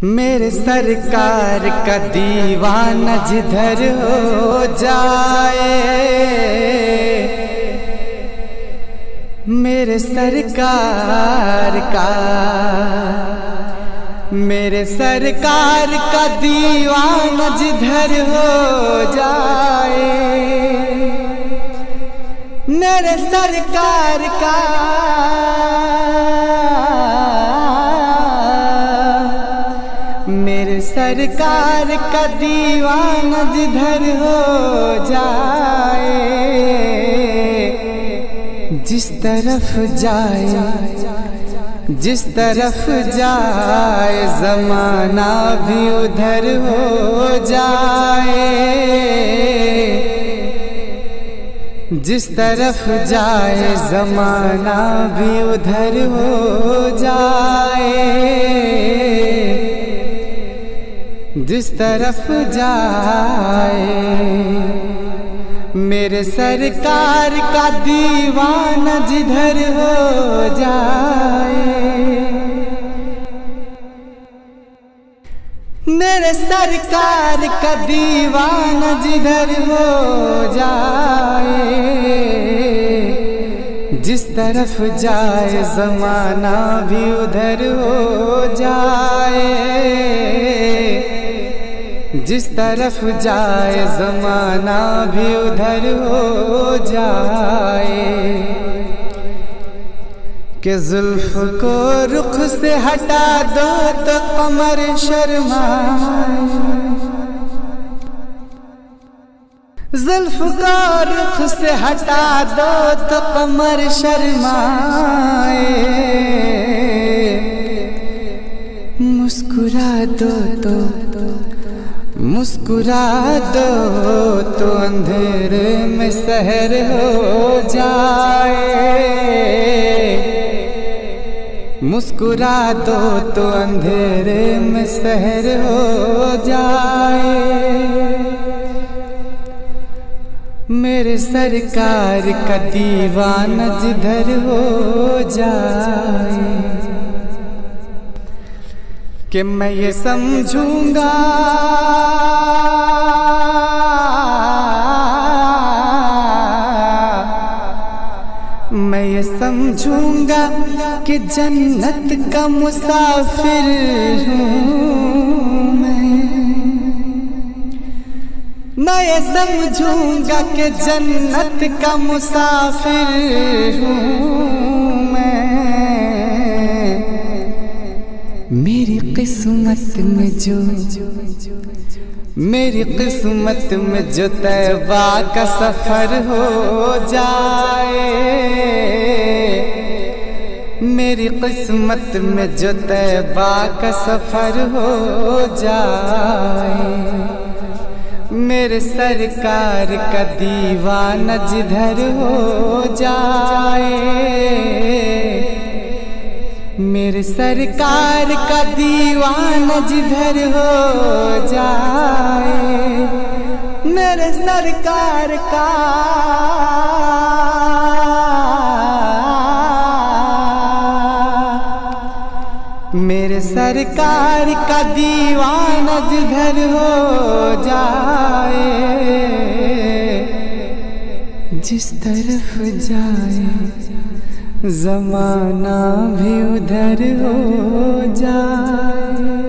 मेरे सरकार का दीवाना जिधर हो जाए, मेरे सरकार का दीवाना जिधर हो जाए, मेरे सरकार का दीवाना जिधर हो जाए, जिस तरफ जाए ज़माना भी उधर हो जाए, जिस तरफ जाए ज़माना भी उधर हो जाए, जिस तरफ जाए मेरे सरकार का दीवाना जिधर हो जाए, मेरे सरकार का दीवाना जिधर हो जाए, जिस तरफ जाए ज़माना भी उधर हो जाए, जिस तरफ जाए ज़माना भी उधर हो जाए, कि जुल्फ को रुख से हटा दो तो कमर शर्माए, जुल्फ को रुख से हटा दो तो कमर शर्माए, मुस्कुरा दो तो अंधेरे में सहर हो जाए, मुस्कुरा दो तो अंधेरे में सहर हो जाए, मेरे सरकार का दीवाना जिधर हो जाए, कि मैं ये समझूंगा कि जन्नत का मुसाफिर हूँ मैं ये समझूंगा कि जन्नत का मुसाफिर हूँ मैं, मेरी किस्मत में जो तैबा का सफर हो जाए, मेरी किस्मत में जो तैबा का सफर हो जाए, मेरे सरकार का दीवाना जिधर हो जाए, मेरे सरकार का दीवाना जिधर हो जाए, मेरे सरकार का दीवाना जिधर हो जाए, जिस तरफ जाए ज़माना भी उधर हो जाए।